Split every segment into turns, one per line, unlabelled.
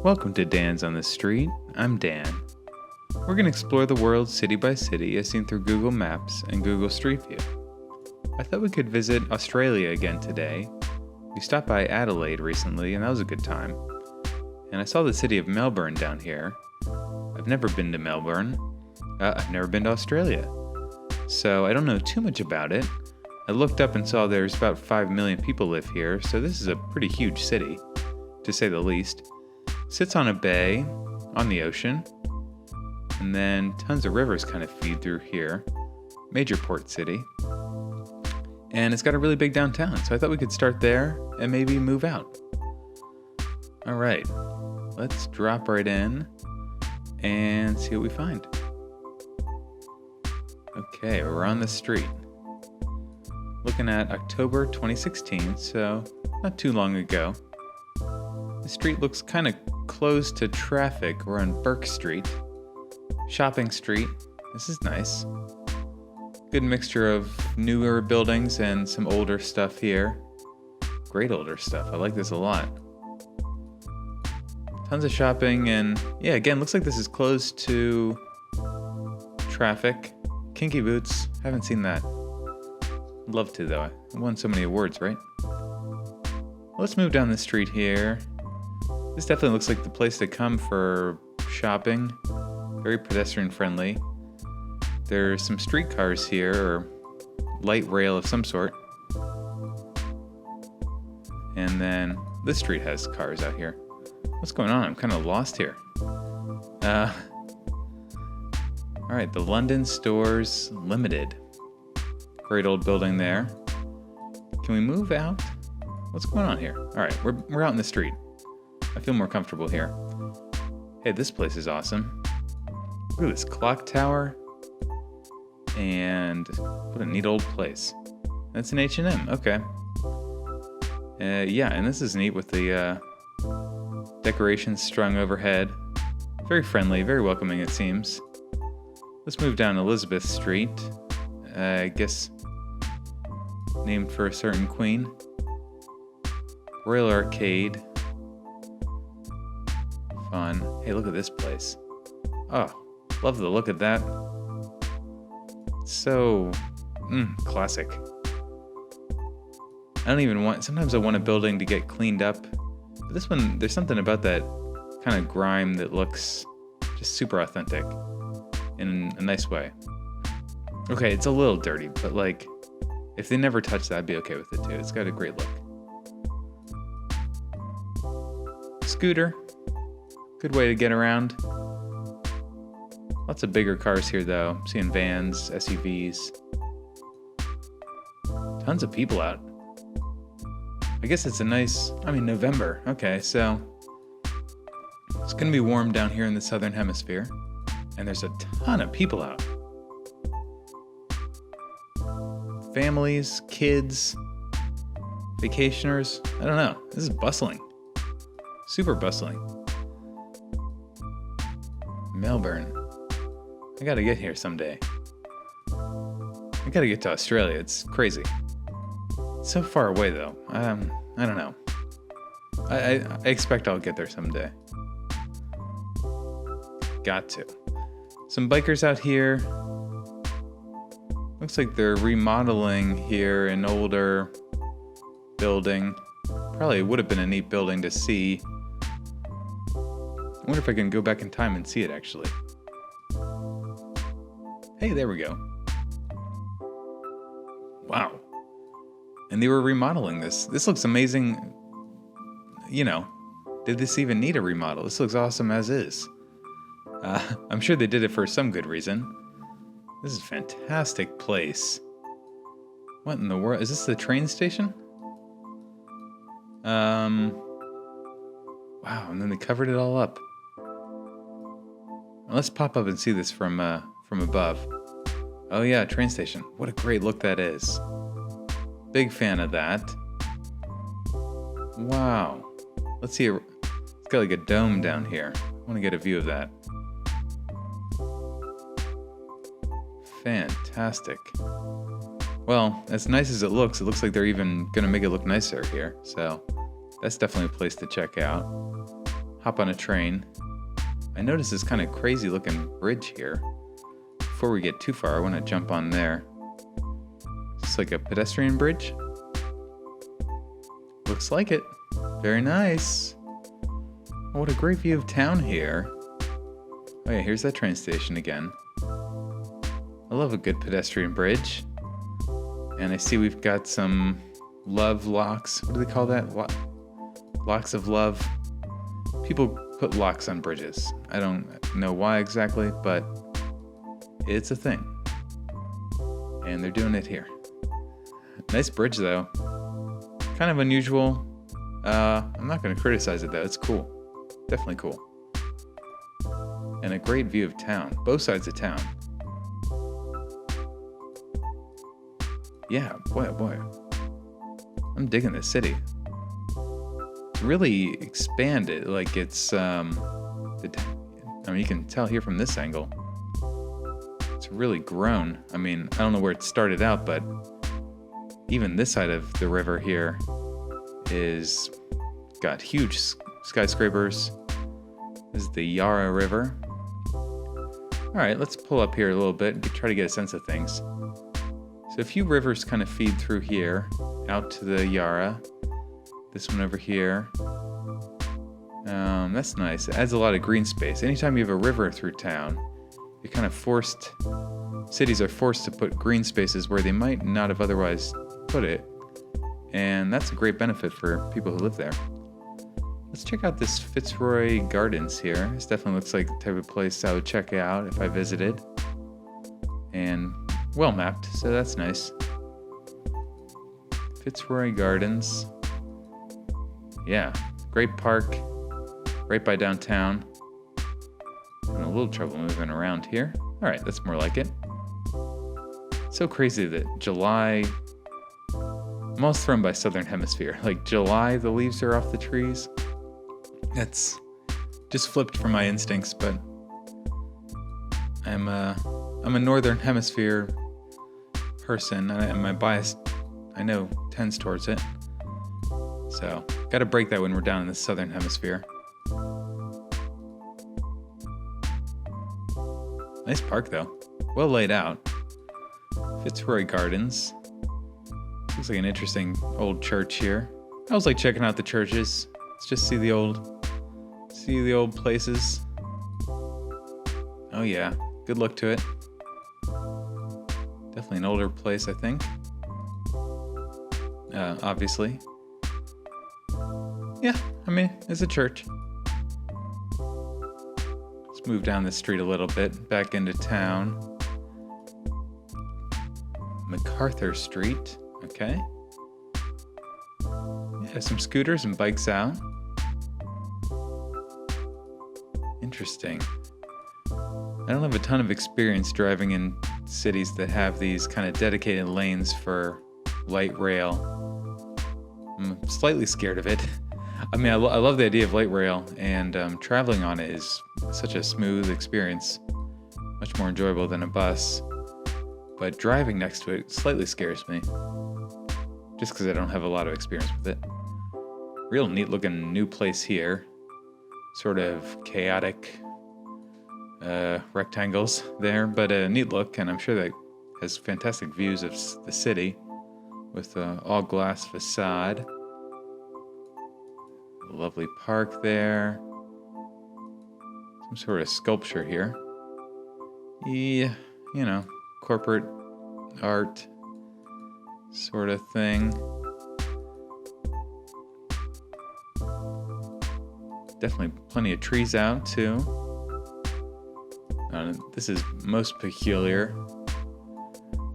Welcome to Dan's on the Street. I'm Dan. We're going to explore the world city by city as seen through Google Maps and Google Street View. I thought we could visit Australia again today. We stopped by Adelaide recently and that was a good time. And I saw the city of Melbourne down here. I've never been to Melbourne. I've never been to Australia. So I don't know too much about it. I looked up and saw there's about 5 million people live here, so this is a pretty huge city, to say the least. Sits on a bay, on the ocean, and then tons of rivers kind of feed through here. Major port city. And it's got a really big downtown, so I thought we could start there and maybe move out. Alright, let's drop right in and see what we find. Okay, we're on the street. Looking at October 2016, so not too long ago. The street looks kind of closed to traffic. We're on Bourke Street. Shopping street. This is nice. Good mixture of newer buildings and some older stuff here. Great older stuff. I like this a lot. Tons of shopping and yeah, again, looks like this is closed to traffic. Kinky boots. Haven't seen that. Love to though. I won so many awards, right? Let's move down the street here. This definitely looks like the place to come for shopping. Very pedestrian friendly. There's some streetcars here, or light rail of some sort. And then this street has cars out here. What's going on? I'm kind of lost here. Alright, the London Stores Limited. Great old building there. Can we move out? What's going on here? Alright, we're out in the street. I feel more comfortable here. Hey, this place is awesome. Look at this clock tower. And what a neat old place. That's an H&M, okay. Yeah, and this is neat with the decorations strung overhead. Very friendly, very welcoming it seems. Let's move down Elizabeth Street. I guess named for a certain queen. Royal Arcade. Fun. Hey, look at this place. Oh, love the look of that. So, classic. Sometimes I want a building to get cleaned up. But this one, there's something about that kind of grime that looks just super authentic in a nice way. Okay, it's a little dirty, but like, if they never touch that, I'd be okay with it too. It's got a great look. Scooter. Good way to get around. Lots of bigger cars here though. I'm seeing vans, SUVs. Tons of people out. I guess it's November. Okay, so it's gonna be warm down here in the southern hemisphere. And there's a ton of people out. Families, kids, vacationers. I don't know. This is bustling. Super bustling. Melbourne. I gotta get here someday. I gotta get to Australia. It's crazy. It's so far away though. I don't know. I expect I'll get there someday. Got to. Some bikers out here. Looks like they're remodeling here an older building. Probably would have been a neat building to see. I wonder if I can go back in time and see it actually. Hey, there we go. Wow. And they were remodeling this. This looks amazing. You know, did this even need a remodel? This looks awesome as is. I'm sure they did it for some good reason. This is a fantastic place. What in the world? Is this the train station? Wow, and then they covered it all up. Let's pop up and see this from above. Oh yeah, train station. What a great look that is. Big fan of that. Wow. Let's see. It's got like a dome down here. I want to get a view of that. Fantastic. Well, as nice as it looks like they're even going to make it look nicer here. So that's definitely a place to check out. hop on a train. I noticed this kind of crazy looking bridge here. Before we get too far, I want to jump on there. It's like a pedestrian bridge. Looks like it. Very nice. Oh, what a great view of town here. Oh yeah, here's that train station again. I love a good pedestrian bridge. And I see we've got some love locks. What do they call that? Locks of love. People put locks on bridges. I don't know why exactly, but it's a thing. And they're doing it here. Nice bridge though. Kind of unusual. I'm not going to criticize it though. It's cool. Definitely cool. And a great view of town. Both sides of town. Yeah, boy, oh boy. I'm digging this city. It's really expanded. Like it's, I mean, you can tell here from this angle. It's really grown. I mean, I don't know where it started out, but even this side of the river here is got huge skyscrapers. This is the Yarra River. All right, let's pull up here a little bit and try to get a sense of things. So a few rivers kind of feed through here, out to the Yarra. This one over here. That's nice. It adds a lot of green space. Anytime you have a river through town, you're kind of forced, cities are forced to put green spaces where they might not have otherwise put it. And that's a great benefit for people who live there. Let's check out this Fitzroy Gardens here. This definitely looks like the type of place I would check out if I visited. And well mapped, so that's nice. Fitzroy Gardens. Yeah, great park, right by downtown. Having a little trouble moving around here. All right, that's more like it. So crazy that July, I'm almost thrown by Southern Hemisphere. Like July, the leaves are off the trees. That's just flipped from my instincts, but I'm a Northern Hemisphere person, and my bias, I know, tends towards it. So, gotta break that when we're down in the Southern Hemisphere. Nice park, though. Well laid out. Fitzroy Gardens. Looks like an interesting old church here. I always like checking out the churches. Let's just see the old places. Oh yeah, good look to it. Definitely an older place, I think. Obviously. Yeah, I mean, it's a church. Let's move down the street a little bit, back into town. Mcarthur Street, okay. Yeah, some scooters and bikes out. Interesting. I don't have a ton of experience driving in cities that have these kind of dedicated lanes for light rail. I'm slightly scared of it. I mean, I love the idea of light rail, and traveling on it is such a smooth experience, much more enjoyable than a bus. But driving next to it slightly scares me, just because I don't have a lot of experience with it. Real neat looking new place here. Sort of chaotic rectangles there, but a neat look, and I'm sure that has fantastic views of the city with all glass facade. A lovely park there. Some sort of sculpture here. Yeah, you know, corporate art sort of thing. Definitely plenty of trees out too. This is most peculiar.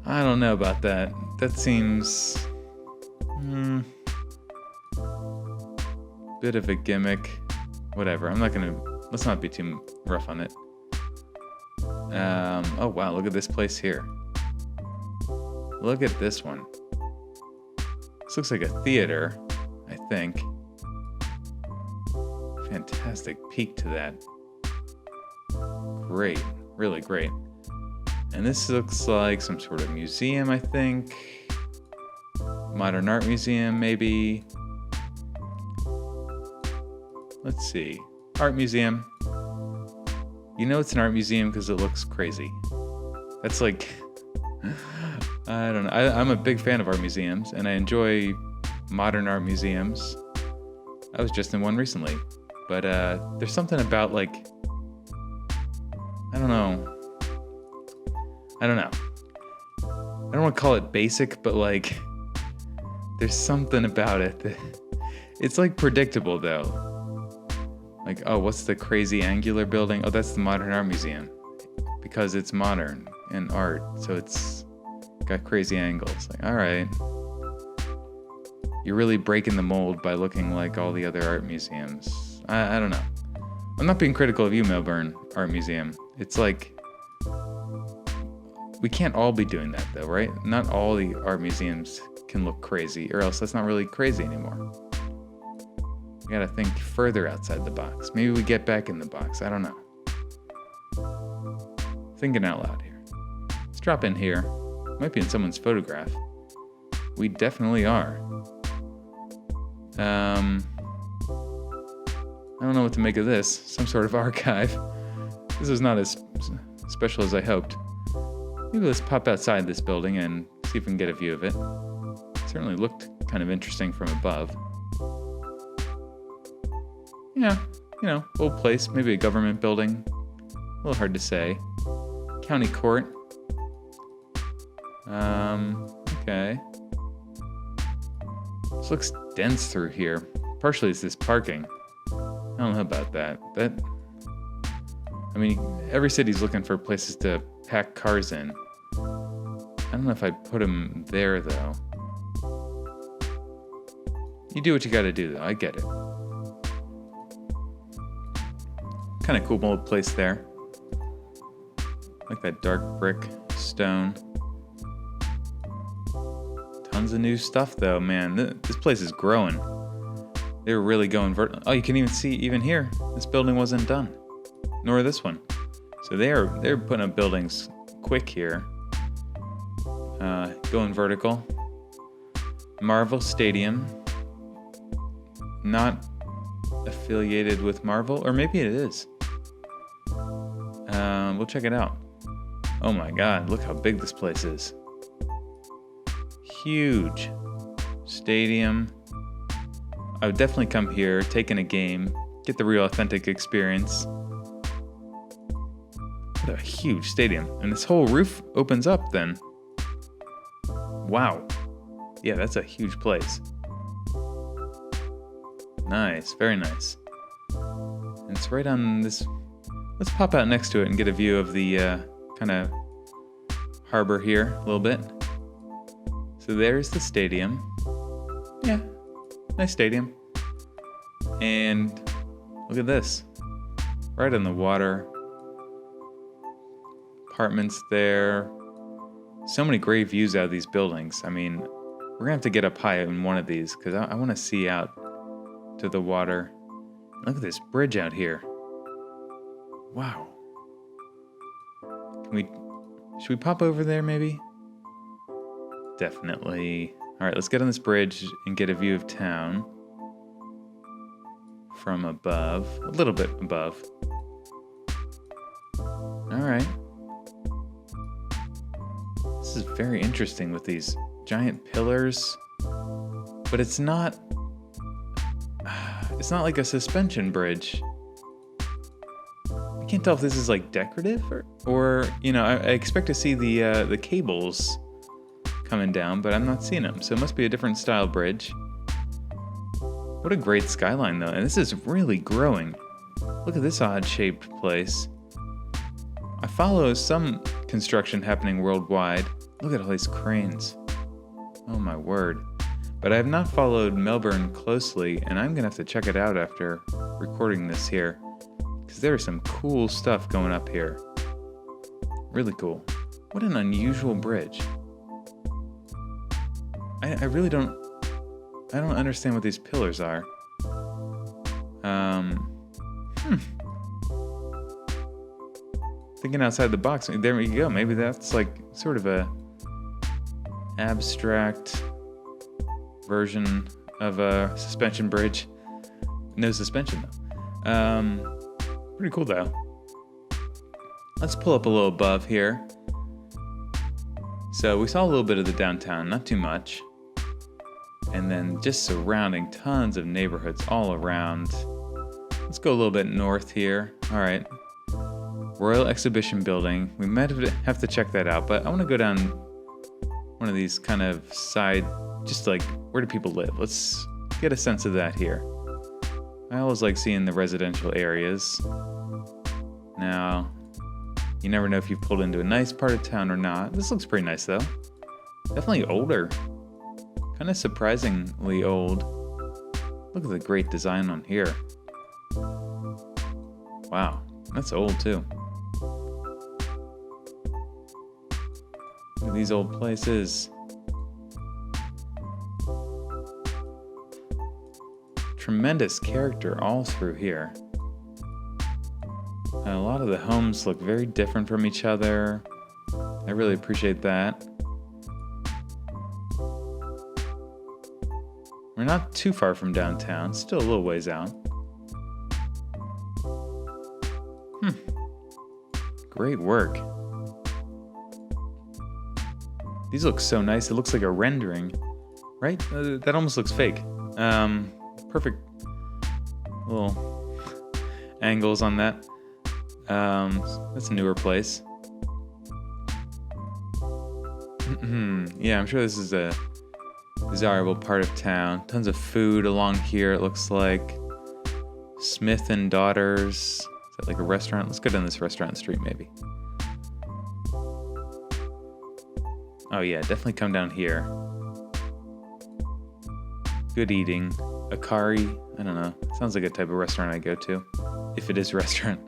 I don't know about that. That seems bit of a gimmick. Whatever. Let's not be too rough on it. Oh wow, look at this place here. Look at this one. This looks like a theater, I think. Fantastic peek to that. Great, really great. And this looks like some sort of museum, I think. Modern art museum, maybe. Let's see. art museum. You know it's an art museum because it looks crazy. That's like, I don't know. I'm a big fan of art museums, and I enjoy modern art museums. I was just in one recently, but there's something about like, I don't know. I don't want to call it basic, but like, there's something about it that it's like predictable though. Like, oh, what's the crazy angular building? Oh, that's the Modern Art Museum, because it's modern and art, so it's got crazy angles. Like, all right, you're really breaking the mold by looking like all the other art museums. I don't know. I'm not being critical of you, Melbourne Art Museum. It's like, we can't all be doing that though, right? Not all the art museums can look crazy, or else that's not really crazy anymore. We gotta think further outside the box. Maybe we get back in the box. I don't know. Thinking out loud here. Let's drop in here. Might be in someone's photograph. We definitely are. I don't know what to make of this. Some sort of archive. This is not as special as I hoped. Maybe let's pop outside this building and see if we can get a view of it. It certainly looked kind of interesting from above. Yeah, you know, old place, maybe a government building. A little hard to say. County court. Okay. This looks dense through here. Partially it's this parking. I don't know about that. I mean, every city's looking for places to pack cars in. I don't know if I'd put them there, though. You do what you gotta do, though. I get it. Kind of cool old place there. Like that dark brick stone. Tons of new stuff, though, man. This place is growing. They were really going Oh, you can even see, even here, this building wasn't done. Nor this one. So they're putting up buildings quick here. Going vertical. Marvel Stadium. Not affiliated with Marvel, or maybe it is. We'll check it out. Oh my god, look how big this place is. Huge. Stadium. I would definitely come here, take in a game, get the real authentic experience. What a huge stadium. And this whole roof opens up then. Wow. Yeah, that's a huge place. Nice, very nice. And it's right on this... Let's pop out next to it and get a view of the kind of harbor here a little bit. So there's the stadium. Yeah, nice stadium. And look at this. Right on the water. Apartments there. So many great views out of these buildings. I mean, we're gonna have to get up high in one of these because I want to see out to the water. Look at this bridge out here. Wow. Should we pop over there maybe? Definitely. All right, let's get on this bridge and get a view of town from above, a little bit above. All right. This is very interesting with these giant pillars, but it's not like a suspension bridge. I can't tell if this is like decorative or you know, I expect to see the cables coming down, but I'm not seeing them. So it must be a different style bridge. What a great skyline though. And this is really growing. Look at this odd shaped place. I follow some construction happening worldwide. Look at all these cranes. Oh my word. But I have not followed Melbourne closely, and I'm gonna have to check it out after recording this here. Because there is some cool stuff going up here. Really cool. What an unusual bridge. I really don't understand what these pillars are. Thinking outside the box. There we go. Maybe that's like sort of a abstract version of a suspension bridge. No suspension though. Pretty cool though. Let's pull up a little above here. So we saw a little bit of the downtown, not too much. And then just surrounding tons of neighborhoods all around. Let's go a little bit north here. All right. Royal Exhibition Building. We might have to check that out, but I want to go down one of these kind of side, just like, where do people live? Let's get a sense of that here. I always like seeing the residential areas. Now, you never know if you've pulled into a nice part of town or not. This looks pretty nice though. Definitely older. Kind of surprisingly old. Look at the great design on here. Wow, that's old too. Look at these old places. Tremendous character all through here. And a lot of the homes look very different from each other. I really appreciate that. We're not too far from downtown, still a little ways out. Great work. These look so nice. It looks like a rendering, right? That almost looks fake. Perfect little angles on that. That's a newer place. Yeah, I'm sure this is a desirable part of town. Tons of food along here, it looks like. Smith and Daughters. Is that like a restaurant? Let's go down this restaurant street maybe. Oh yeah, definitely come down here. Good eating. Akari, I don't know. Sounds like a type of restaurant I go to. If it is a restaurant.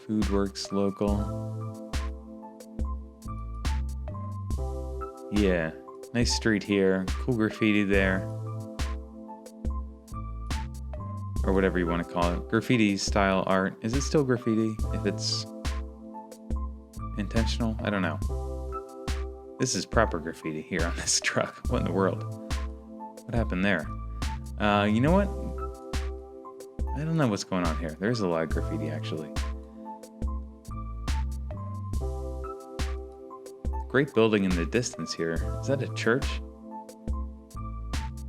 Foodworks local. Yeah, nice street here. Cool graffiti there. Or whatever you want to call it. Graffiti style art. Is it still graffiti if it's intentional? I don't know. This is proper graffiti here on this truck. What in the world? What happened there? You know what? I don't know what's going on here. There's a lot of graffiti actually. Great building in the distance here. Is that a church?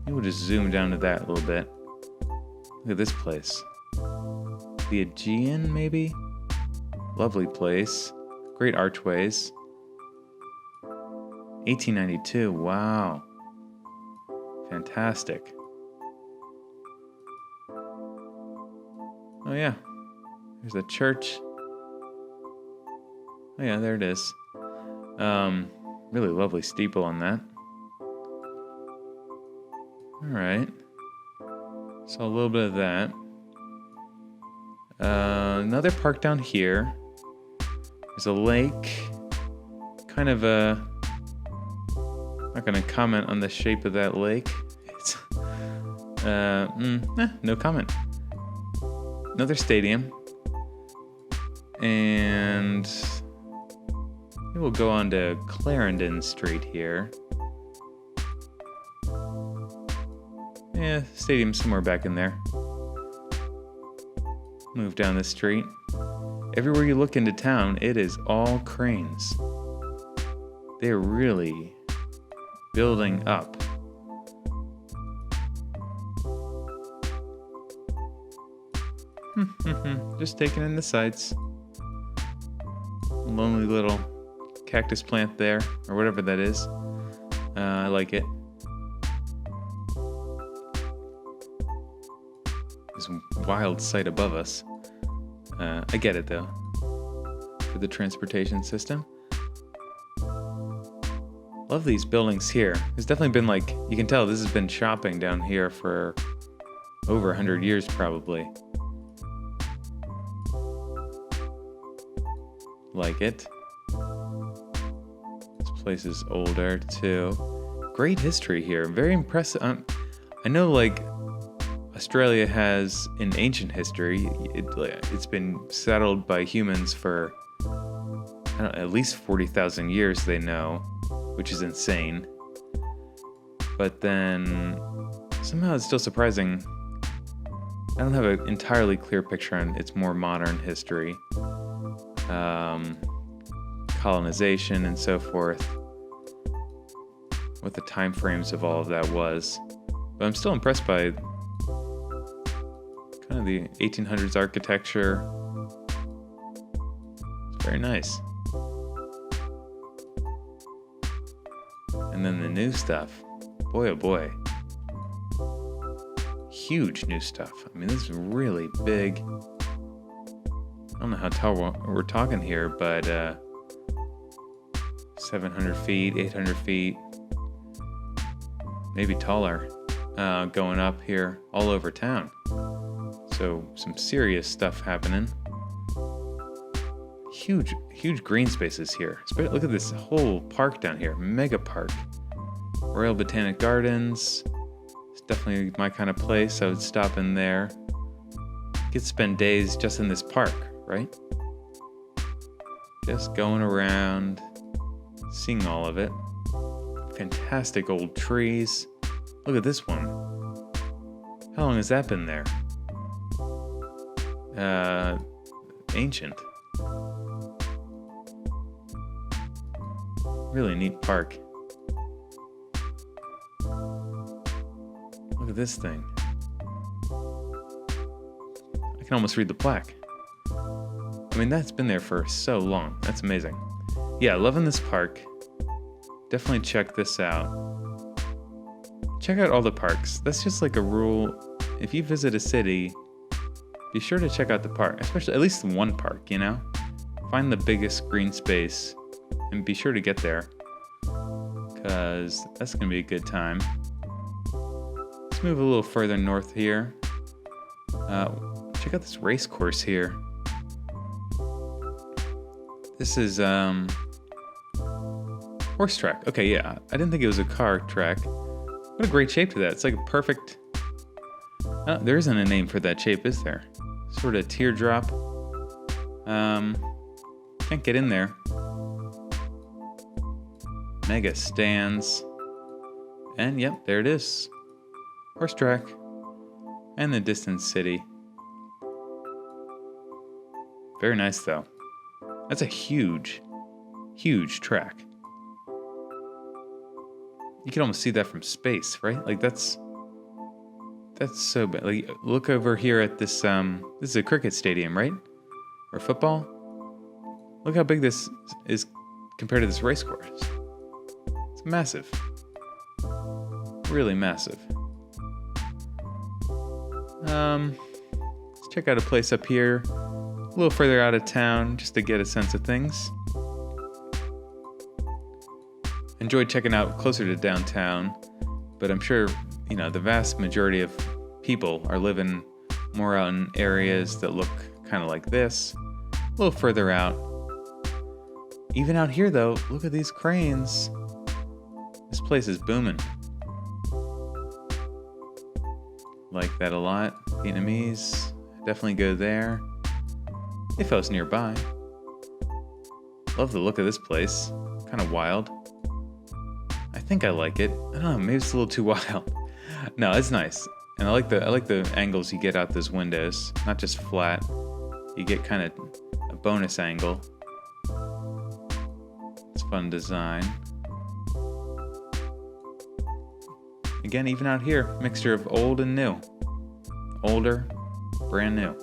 Maybe we'll just zoom down to that a little bit. Look at this place. The Aegean, maybe? Lovely place. Great archways. 1892, wow. Fantastic. Oh yeah, there's a church. Oh yeah, there it is. Really lovely steeple on that. Alright. Saw a little bit of that. Another park down here. There's a lake. Kind of a... not going to comment on the shape of that lake. It's... no comment. Another stadium. And... we'll go on to Clarendon Street here. Yeah, stadium somewhere back in there. Move down the street. Everywhere you look into town, it is all cranes. They're really building up. Just taking in the sights. Lonely little cactus plant there, or whatever that is. I like it. This wild sight above us. I get it though. For the transportation system. Love these buildings here. There's definitely been like, you can tell this has been shopping down here for over 100 years probably. Like it. This place is older too. Great history here. Very impressive. I know like Australia has an ancient history. It's been settled by humans for I don't know, at least 40,000 years they know, which is insane. But then somehow it's still surprising. I don't have an entirely clear picture on its more modern history, colonization and so forth, what the time frames of all of that was. But I'm still impressed by kind of the 1800s architecture. It's very nice. And then the new stuff. Boy, oh boy. Huge new stuff. I mean, this is really big. I don't know how tall we're talking here, but 700 feet, 800 feet, maybe taller, going up here all over town. So some serious stuff happening. Huge green spaces here. Look at this whole park down here. Mega park. Royal Botanic Gardens. It's definitely my kind of place. I would stop in there. Could spend days just in this park, right? Just going around, seeing all of it. Fantastic old trees. Look at this one. How long has that been there? Ancient. Really neat park. Look at this thing. I can almost read the plaque. I mean, that's been there for so long. That's amazing. Yeah, loving this park. Definitely check this out. Check out all the parks. That's just like a rule. If you visit a city, be sure to check out the park, especially at least one park, you know? Find the biggest green space and be sure to get there, because that's going to be a good time. Let's move a little further north here. Check out this race course here. This is horse track. Okay, yeah, I didn't think it was a car track. What a great shape to that. It's like a perfect... there isn't a name for that shape, is there? Sort of teardrop. Can't get in there. Mega stands. And yep, there it is. Horse track. And the distant city. Very nice though. That's a huge track. You can almost see that from space, right? Like that's so bad. Like, look over here at this. This is a cricket stadium, right? Or football. Look how big this is compared to this race course. It's massive. Really massive. Let's check out a place up here, a little further out of town, just to get a sense of things. Enjoyed checking out closer to downtown, but I'm sure, you know, the vast majority of people are living more out in areas that look kind of like this, a little further out. Even out here though, look at these cranes. This place is booming. Like that a lot. Vietnamese, definitely go there. If I was nearby. Love the look of this place. Kind of wild. I think I like it. I don't know, maybe it's a little too wild. No, it's nice. And I like the angles you get out those windows. Not just flat. You get kind of a bonus angle. It's fun design. Again, even out here, mixture of old and new. Older, brand new.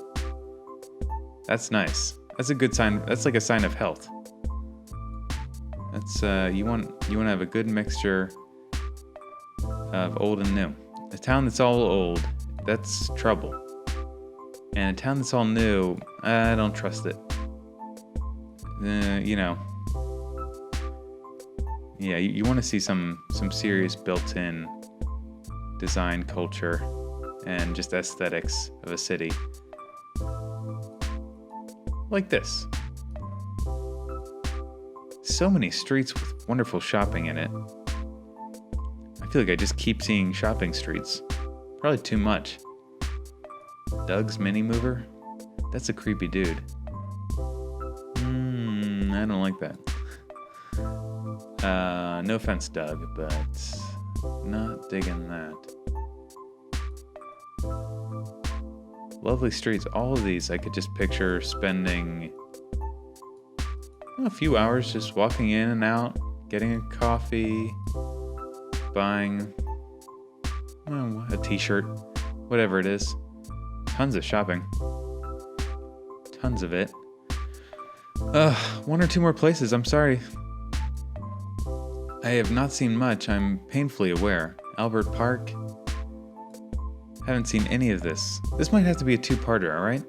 That's nice. That's a good sign. That's like a sign of health. That's you want to have a good mixture of old and new. A town that's all old, that's trouble. And a town that's all new, I don't trust it. You know. Yeah, you want to see some serious built-in design culture and just aesthetics of a city. Like this. So many streets with wonderful shopping in it. I feel like I just keep seeing shopping streets. Probably too much. Doug's Mini Mover? That's a creepy dude. I don't like that. No offense, Doug, but not digging that. Lovely streets. All of these I could just picture spending a few hours just walking in and out, getting a coffee, buying a t-shirt, whatever it is. Tons of shopping. Tons of it. One or two more places. I'm sorry. I have not seen much. I'm painfully aware. Albert Park. Haven't seen any of this. This might have to be a two-parter, all right?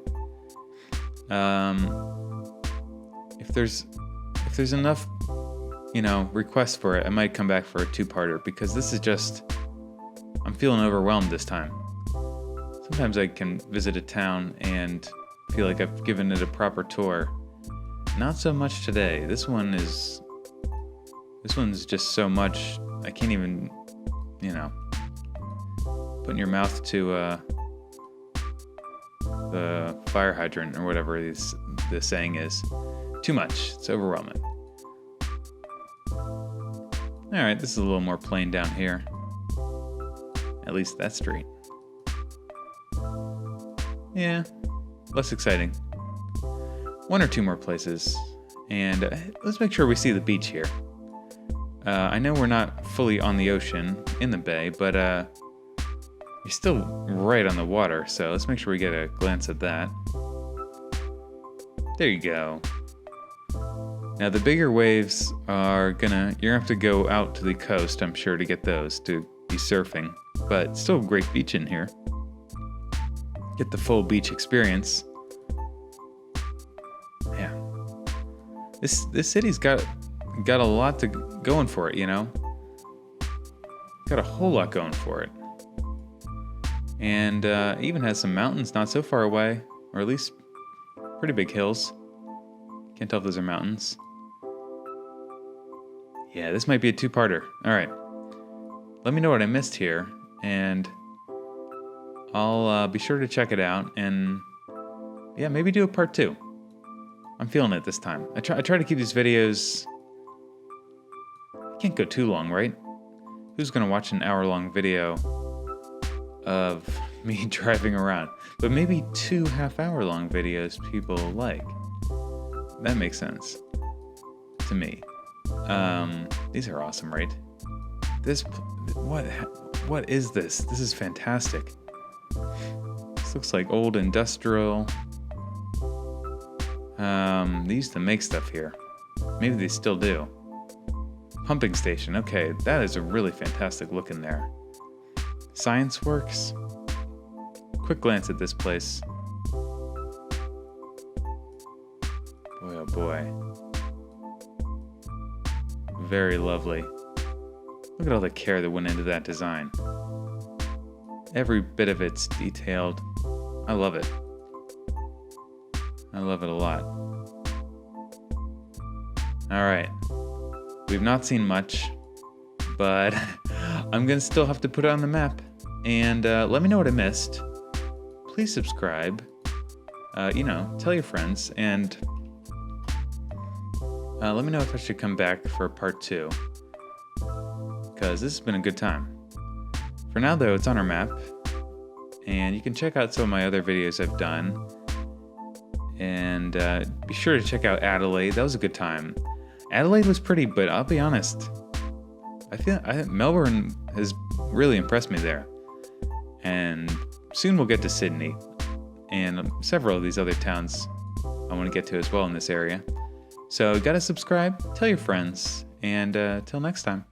If there's enough, requests for it, I might come back for a two-parter because this is just, I'm feeling overwhelmed this time. Sometimes I can visit a town and feel like I've given it a proper tour. Not so much today. This one's just so much, I can't even, put in your mouth to the fire hydrant or whatever the saying is. Too much. It's overwhelming. Alright, this is a little more plain down here. At least that street. Yeah, less exciting. One or two more places. And let's make sure we see the beach here. I know we're not fully on the ocean in the bay, but you're still right on the water, so let's make sure we get a glance at that. There you go. Now the bigger waves are you're gonna have to go out to the coast, I'm sure, to get those, to be surfing. But still a great beach in here. Get the full beach experience. Yeah. This city's got a lot going for it, Got a whole lot going for it. And even has some mountains not so far away, or at least pretty big hills. Can't tell if those are mountains. Yeah, this might be a two-parter. All right. Let me know what I missed here, and I'll be sure to check it out, and yeah, maybe do a part 2. I'm feeling it this time. I try to keep these videos... I can't go too long, right? Who's going to watch an hour-long video of me driving around? But maybe 2 half-hour-long videos people like. That makes sense to me. These are awesome, right? What is this? This is fantastic. This looks like old industrial. They used to make stuff here. Maybe they still do. Pumping station. Okay, that is a really fantastic look in there. Science Works. Quick glance at this place. Boy, oh boy. Very lovely. Look at all the care that went into that design. Every bit of it's detailed. I love it. I love it a lot. Alright. We've not seen much, but I'm going to still have to put it on the map. And let me know what I missed. Please subscribe. Tell your friends. And let me know if I should come back for part 2. Because this has been a good time. For now, though, it's on our map. And you can check out some of my other videos I've done. And be sure to check out Adelaide. That was a good time. Adelaide was pretty, but I'll be honest. I think Melbourne has really impressed me there. And soon we'll get to Sydney. And several of these other towns I want to get to as well in this area. So gotta subscribe, tell your friends, and till next time.